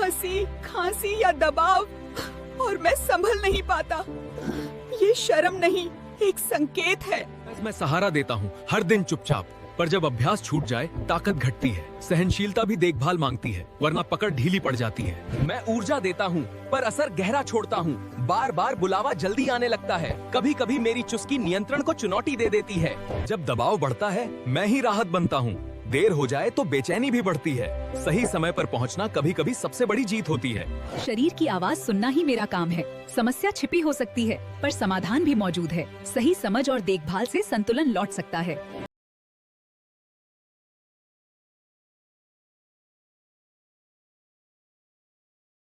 हंसी, खांसी या दबाव और मैं संभल नहीं पाता। ये शर्म नहीं, एक संकेत है। मैं सहारा देता हूँ हर दिन चुपचाप, पर जब अभ्यास छूट जाए ताकत घटती है। सहनशीलता भी देखभाल मांगती है, वरना पकड़ ढीली पड़ जाती है। मैं ऊर्जा देता हूँ पर असर गहरा छोड़ता हूँ। बार बार बुलावा जल्दी आने लगता है। कभी कभी मेरी चुस्की नियंत्रण को चुनौती दे देती है। जब दबाव बढ़ता है मैं ही राहत बनता हूँ। देर हो जाए तो बेचैनी भी बढ़ती है। सही समय पर पहुँचना कभी कभी सबसे बड़ी जीत होती है। शरीर की आवाज सुनना ही मेरा काम है। समस्या छिपी हो सकती है, पर समाधान भी मौजूद है। सही समझ और देखभाल से संतुलन लौट सकता है।